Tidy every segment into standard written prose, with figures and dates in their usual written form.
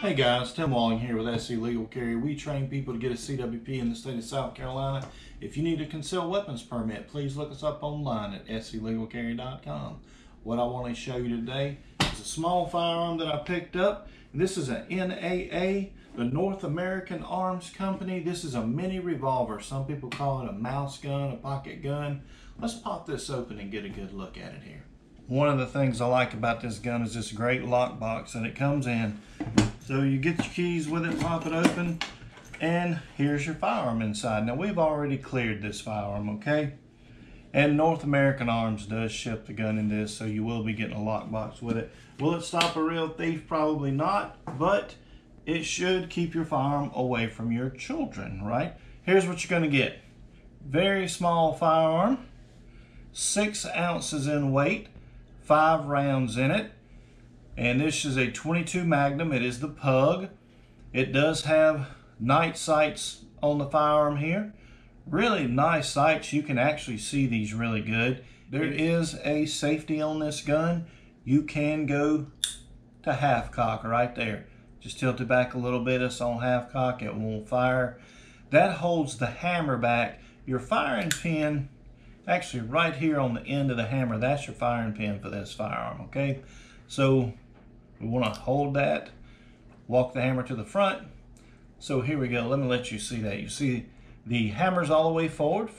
Hey guys, Tim Walling here with SC Legal Carry. We train people to get a CWP in the state of South Carolina. If you need a concealed weapons permit, please look us up online at sclegalcarry.com. What I want to show you today is a small firearm that I picked up. This is an NAA, the North American Arms Company. This is a mini revolver. Some people call it a mouse gun, a pocket gun. Let's pop this open and get a good look at it here. One of the things I like about this gun is this great lockbox that it comes in. So you get your keys with it, pop it open, and here's your firearm inside. Now we've already cleared this firearm, okay? And North American Arms does ship the gun in this, so you will be getting a lockbox with it. Will it stop a real thief? Probably not, but it should keep your firearm away from your children, right? Here's what you're gonna get. Very small firearm, 6 ounces in weight, 5 rounds in it. And this is a 22 Magnum. It is the Pug. It does have night sights on the firearm here. Really nice sights. You can actually see these really good. There is a safety on this gun. You can go to half cock right there. Just tilt it back a little bit. It's on half cock. It won't fire. That holds the hammer back. Your firing pin, actually right here on the end of the hammer, that's your firing pin for this firearm, okay? So we want to hold that, walk the hammer to the front. So here we go. Let me let you see that. You see the hammer's all the way forward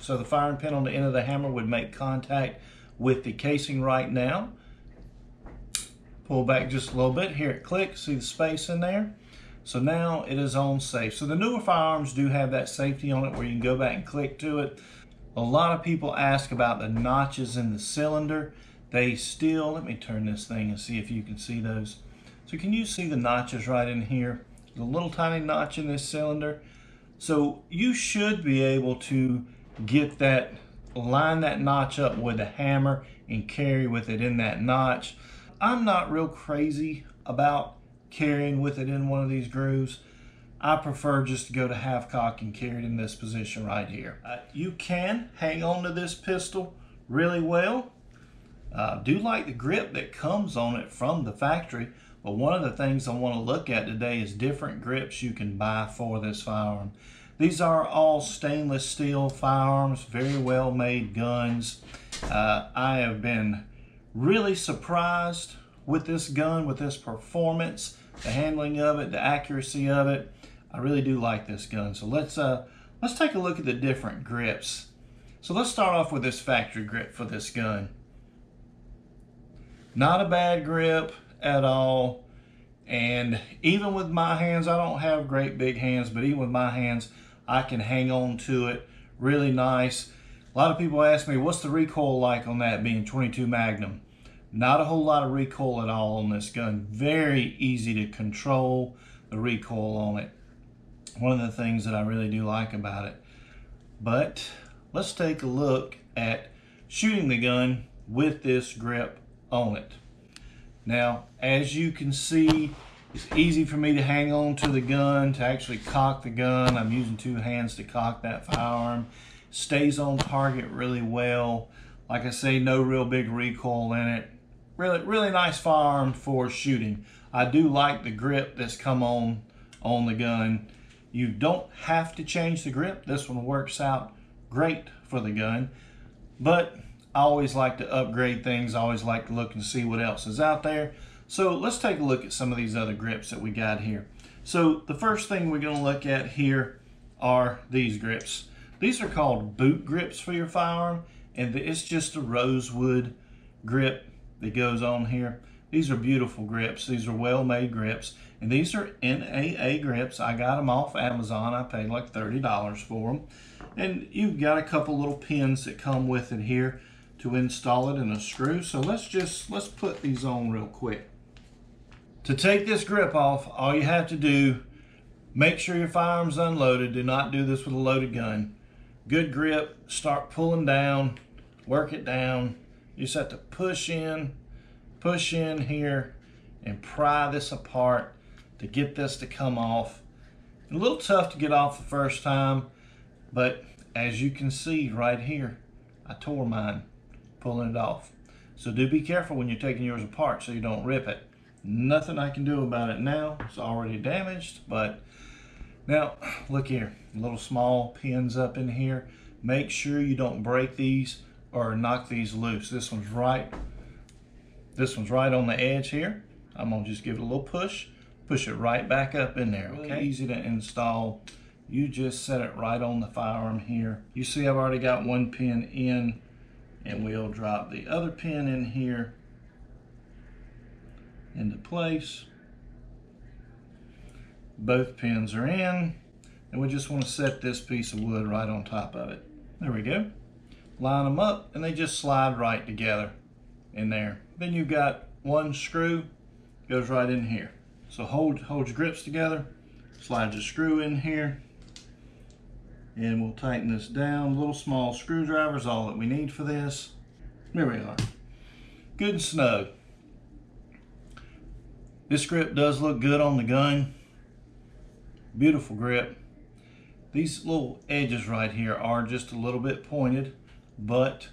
so the firing pin on the end of the hammer would make contact with the casing right now. Pull back just a little bit. Here it clicks. See the space in there? So now it is on safe. So the newer firearms do have that safety on it where you can go back and click to it. A lot of people ask about the notches in the cylinder. They still, let me turn this thing and see if you can see those. So can you see the notches right in here? The little tiny notch in this cylinder. So you should be able to get that, line that notch up with a hammer and carry with it in that notch. I'm not real crazy about carrying with it in one of these grooves. I prefer just to go to half cock and carry it in this position right here. You can hang on to this pistol really well. I do like the grip that comes on it from the factory, but one of the things I want to look at today is different grips you can buy for this firearm. These are all stainless steel firearms, very well made guns. I have been really surprised with this gun, with this performance, the handling of it, the accuracy of it. I really do like this gun. So let's take a look at the different grips. So let's start off with this factory grip for this gun. Not a bad grip at all. And even with my hands, I don't have great big hands, but even with my hands, I can hang on to it really nice. A lot of people ask me, what's the recoil like on that being 22 Magnum? Not a whole lot of recoil at all on this gun. Very easy to control the recoil on it. One of the things that I really do like about it. But let's take a look at shooting the gun with this grip on it. Now, as you can see, it's easy for me to hang on to the gun, to actually cock the gun. I'm using 2 hands to cock that firearm. Stays on target really well. Like I say, no real big recoil in it. Really nice firearm for shooting. I do like the grip that's come on the gun. You don't have to change the grip. This one works out great for the gun, but I always like to upgrade things. I always like to look and see what else is out there. So let's take a look at some of these other grips that we got here. So the first thing we're going to look at here are these grips. These are called boot grips for your firearm, and it's just a rosewood grip that goes on here. These are beautiful grips. These are well-made grips, and these are NAA grips. I got them off Amazon. I paid like $30 for them. And you've got a couple little pins that come with it here to install it in a screw. So let's put these on real quick. To take this grip off, all you have to do, make sure your firearm's unloaded. Do not do this with a loaded gun. Good grip, start pulling down, work it down. You just have to push in here and pry this apart to get this to come off. A little tough to get off the first time, but as you can see right here, I tore mine pulling it off. So do be careful when you're taking yours apart so you don't rip it. Nothing I can do about it now. It's already damaged, but now look here, little small pins up in here. Make sure you don't break these or knock these loose. This one's right on the edge here. I'm gonna just give it a little push it right back up in there, okay? Really easy to install. You just set it right on the firearm here. You see I've already got one pin in, and we'll drop the other pin in here into place. Both pins are in, and we just want to set this piece of wood right on top of it. There we go. Line them up, and they just slide right together in there. Then you've got one screw, goes right in here. So hold your grips together, slide your screw in here, and we'll tighten this down. Little small screwdriver is all that we need for this. There we are. Good and snug. This grip does look good on the gun. Beautiful grip. These little edges right here are just a little bit pointed, but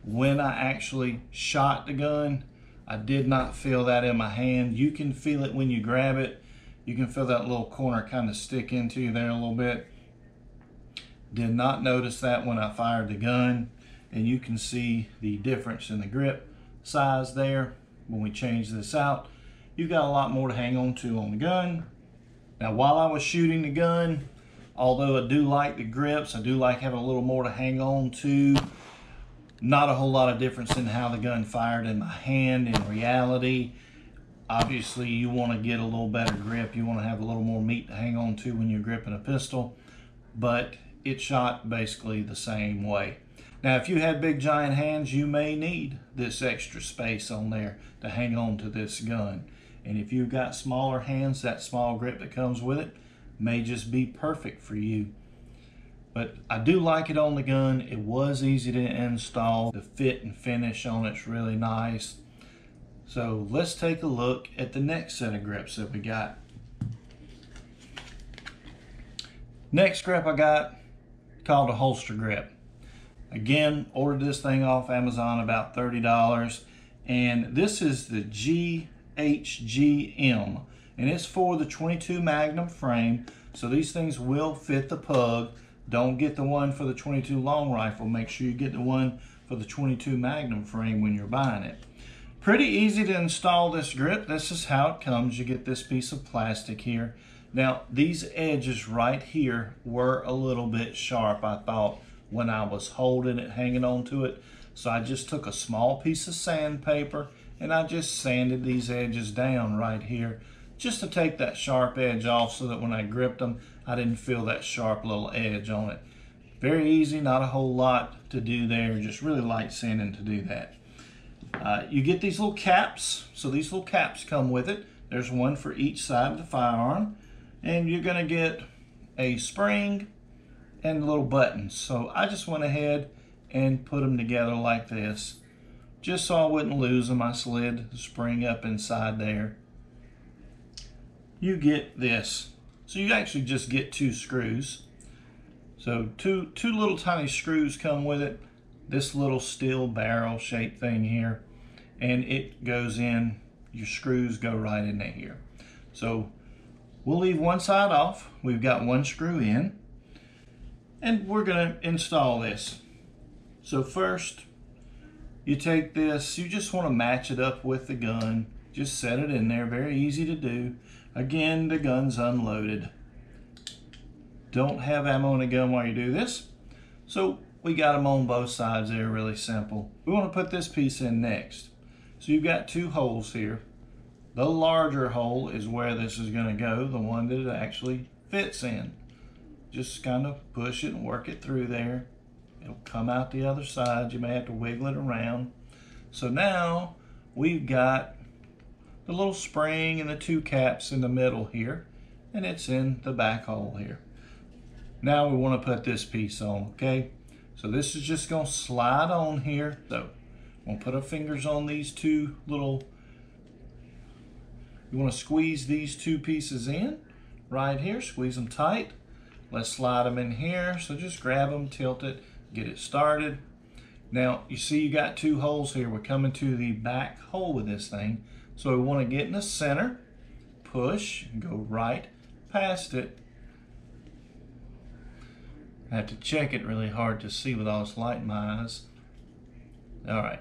when I actually shot the gun, I did not feel that in my hand. You can feel it when you grab it. You can feel that little corner kind of stick into you there a little bit. Did not notice that when I fired the gun, and you can see the difference in the grip size there. When we change this out, you got a lot more to hang on to on the gun. Now, while I was shooting the gun, although I do like the grips, I do like having a little more to hang on to. Not a whole lot of difference in how the gun fired in my hand. In reality, obviously you want to get a little better grip. You want to have a little more meat to hang on to when you're gripping a pistol, but it shot basically the same way. Now, if you had big giant hands, you may need this extra space on there to hang on to this gun. And if you've got smaller hands, that small grip that comes with it may just be perfect for you. But I do like it on the gun. It was easy to install. The fit and finish on it's really nice. So let's take a look at the next set of grips that we got. Next grip I got, called a holster grip. Again, ordered this thing off Amazon, about $30. And this is the GHGM. And it's for the 22 Magnum frame. So these things will fit the Pug. Don't get the one for the 22 long rifle. Make sure you get the one for the 22 Magnum frame when you're buying it. Pretty easy to install this grip. This is how it comes. You get this piece of plastic here. Now, these edges right here were a little bit sharp, I thought, when I was holding it, hanging on to it. So I just took a small piece of sandpaper and I just sanded these edges down right here, just to take that sharp edge off so that when I gripped them, I didn't feel that sharp little edge on it. Very easy, not a whole lot to do there, just really light sanding to do that. You get these little caps, so these little caps come with it. There's one for each side of the firearm, and you're gonna get a spring and little buttons. So I just went ahead and put them together like this, just so I wouldn't lose them. I slid the spring up inside there. You get this. So you actually just get 2 screws. So two little tiny screws come with it. This little steel barrel shaped thing here, and it goes in, your screws go right in here. So we'll leave one side off. We've got 1 screw in, and we're gonna install this. So first, you take this, you just wanna match it up with the gun. Just set it in there, very easy to do. Again, the gun's unloaded. Don't have ammo in the gun while you do this. So we got them on both sides there, really simple. We want to put this piece in next. So you've got 2 holes here. The larger hole is where this is going to go, the one that it actually fits in. Just kind of push it and work it through there. It'll come out the other side. You may have to wiggle it around. So now we've got the little spring and the 2 caps in the middle here, and it's in the back hole here. Now we want to put this piece on, okay? So this is just going to slide on here. So we'll put our fingers on these 2 little, you want to squeeze these 2 pieces in right here, squeeze them tight. Let's slide them in here. So just grab them, tilt it, get it started. Now you see you got 2 holes here. We're coming to the back hole with this thing. So we want to get in the center, push, and go right past it. I have to check it really hard to see with all this light in my eyes. All right,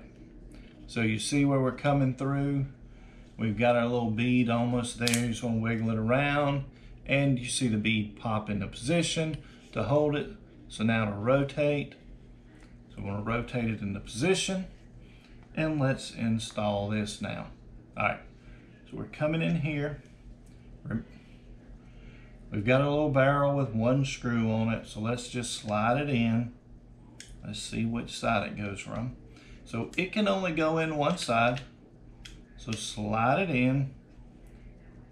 so you see where we're coming through? We've got our little bead almost there. You just want to wiggle it around, and you see the bead pop into position to hold it. So now to rotate. So we want to rotate it into position, and let's install this now. All right, so we're coming in here. We've got a little barrel with one screw on it, so let's just slide it in. Let's see which side it goes from. So it can only go in one side. So slide it in.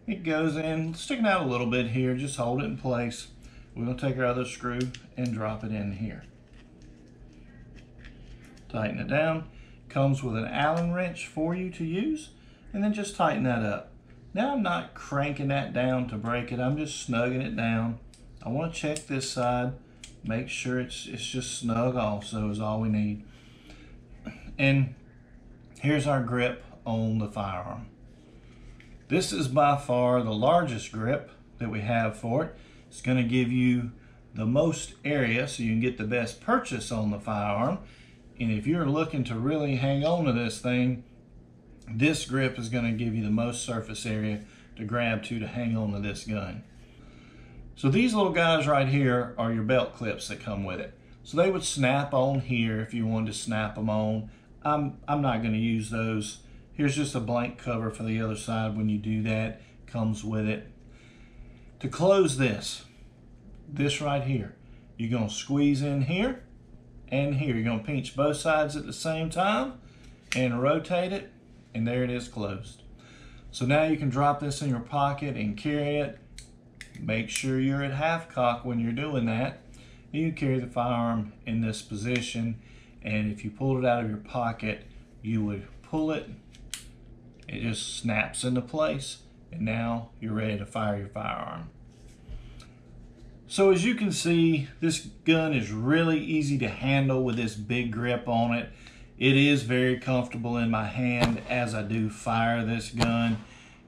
It goes in, sticking out a little bit here, just hold it in place. We're gonna take our other screw and drop it in here. Tighten it down. Comes with an Allen wrench for you to use, and then just tighten that up. Now I'm not cranking that down to break it, I'm just snugging it down. I wanna check this side, make sure it's just snug also is all we need. And here's our grip on the firearm. This is by far the largest grip that we have for it. It's gonna give you the most area so you can get the best purchase on the firearm. And if you're looking to really hang on to this thing, this grip is going to give you the most surface area to grab to hang on to this gun. So these little guys right here are your belt clips that come with it. So they would snap on here if you wanted to snap them on. I'm not going to use those. Here's just a blank cover for the other side. When you do that, comes with it. To close this right here, you're going to squeeze in here and here. You're going to pinch both sides at the same time and rotate it, and there it is closed. So now you can drop this in your pocket and carry it. Make sure you're at half cock when you're doing that. You carry the firearm in this position, and if you pulled it out of your pocket, you would pull it. It just snaps into place, and now you're ready to fire your firearm. So as you can see, this gun is really easy to handle with this big grip on it. It is very comfortable in my hand as I do fire this gun.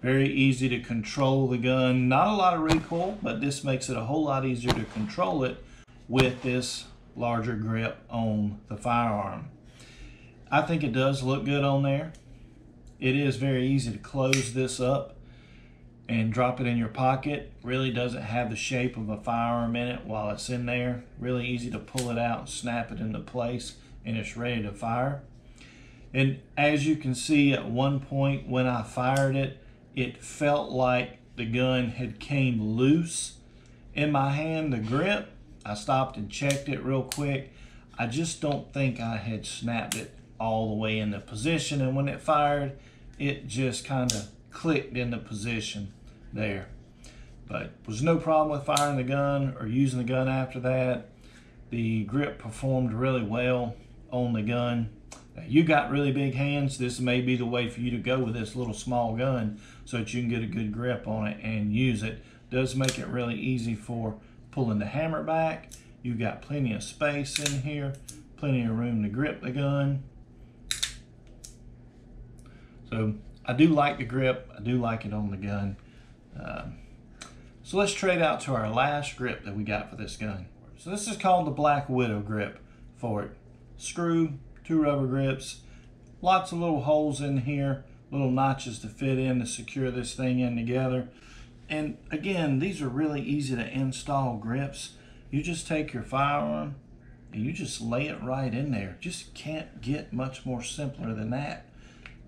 Very easy to control the gun. Not a lot of recoil, but this makes it a whole lot easier to control it with this larger grip on the firearm. I think it does look good on there. It is very easy to close this up and drop it in your pocket. Really doesn't have the shape of a firearm in it while it's in there. Really easy to pull it out and snap it into place, and it's ready to fire. And as you can see, at one point when I fired it, it felt like the gun had came loose in my hand, the grip. I stopped and checked it real quick. I just don't think I had snapped it all the way into position, and when it fired, it just kind of clicked into position there. But was no problem with firing the gun or using the gun after that. The grip performed really well on the gun. You got really big hands, this may be the way for you to go with this little small gun so that you can get a good grip on it and use it. Does make it really easy for pulling the hammer back. You've got plenty of space in here, plenty of room to grip the gun. So I do like the grip, I do like it on the gun. So let's trade out to our last grip that we got for this gun. So this is called the Black Widow grip for it. Screw, 2 rubber grips, lots of little holes in here, little notches to fit in to secure this thing in together. And again, these are really easy to install grips. You just take your firearm and you just lay it right in there. Just can't get much more simpler than that.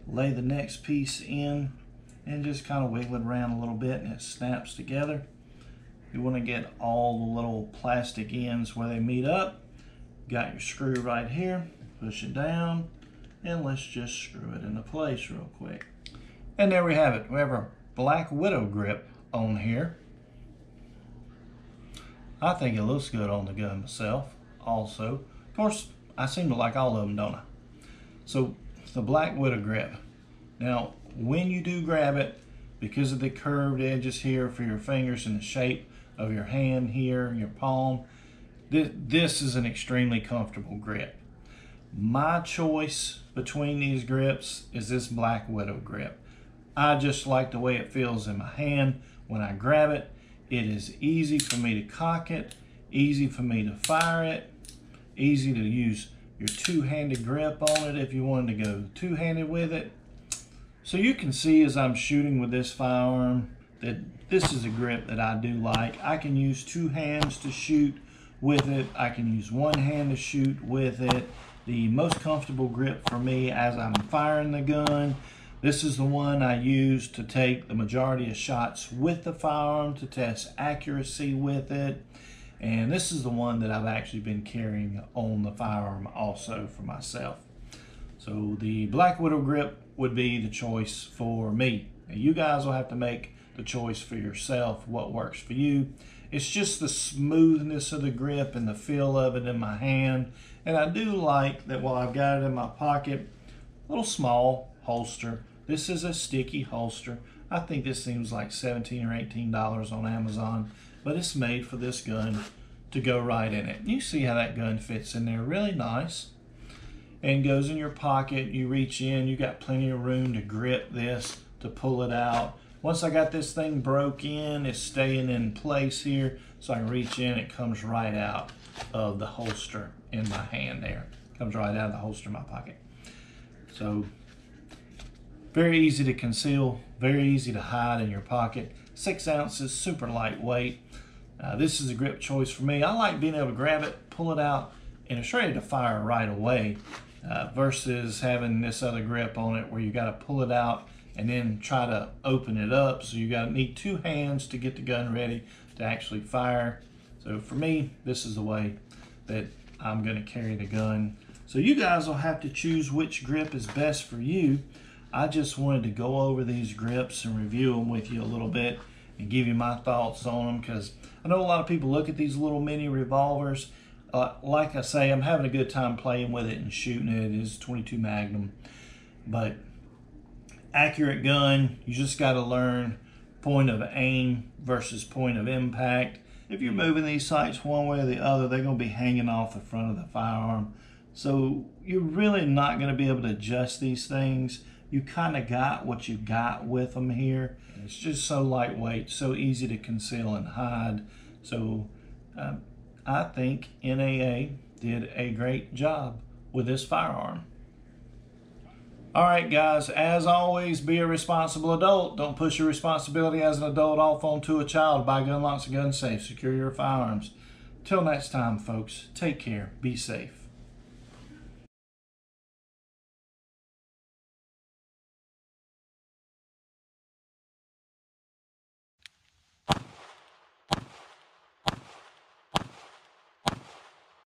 Lay the next piece in and just kind of wiggle it around a little bit and it snaps together. You want to get all the little plastic ends where they meet up. Got your screw right here, push it down, and let's just screw it into place real quick. And there we have it. We have our Black Widow grip on here. I think it looks good on the gun myself also. Of course, I seem to like all of them, don't I? So the Black Widow grip. Now, when you do grab it, because of the curved edges here for your fingers and the shape of your hand here, your palm, this is an extremely comfortable grip. My choice between these grips is this Black Widow grip. I just like the way it feels in my hand when I grab it. It is easy for me to cock it, easy for me to fire it, easy to use your two-handed grip on it if you wanted to go two-handed with it. So you can see as I'm shooting with this firearm that this is a grip that I do like. I can use two hands to shoot with it. I can use one hand to shoot with it. The most comfortable grip for me as I'm firing the gun. This is the one I use to take the majority of shots with the firearm to test accuracy with it. And this is the one that I've actually been carrying on the firearm also for myself. So the Black Widow grip would be the choice for me. Now you guys will have to make the choice for yourself what works for you. It's just the smoothness of the grip and the feel of it in my hand. And I do like that while I've got it in my pocket, a little small holster. This is a sticky holster. I think this seems like $17 or $18 on Amazon, but it's made for this gun to go right in it. You see how that gun fits in there really nice and goes in your pocket. You reach in, you got plenty of room to grip this, to pull it out. Once I got this thing broke in, it's staying in place here, so I can reach in, it comes right out of the holster in my hand there. Comes right out of the holster in my pocket. So very easy to conceal, very easy to hide in your pocket. 6 ounces, super lightweight. This is a grip choice for me. I like being able to grab it, pull it out, and it's ready to fire right away versus having this other grip on it where you got to pull it out and then try to open it up. So you need 2 hands to get the gun ready to actually fire. So for me, this is the way that I'm going to carry the gun. So you guys will have to choose which grip is best for you. I just wanted to go over these grips and review them with you a little bit and give you my thoughts on them, because I know a lot of people look at these little mini revolvers. Like I say, I'm having a good time playing with it and shooting it. It is 22 Magnum, but accurate gun, you just got to learn point of aim versus point of impact. If you're moving these sights one way or the other, they're going to be hanging off the front of the firearm. So you're really not going to be able to adjust these things. You kind of got what you got with them here. It's just so lightweight, so easy to conceal and hide. So I think NAA did a great job with this firearm. All right, guys, as always, be a responsible adult. Don't push your responsibility as an adult off onto a child. Buy gun locks and gun safe. Secure your firearms. Till next time, folks, take care. Be safe.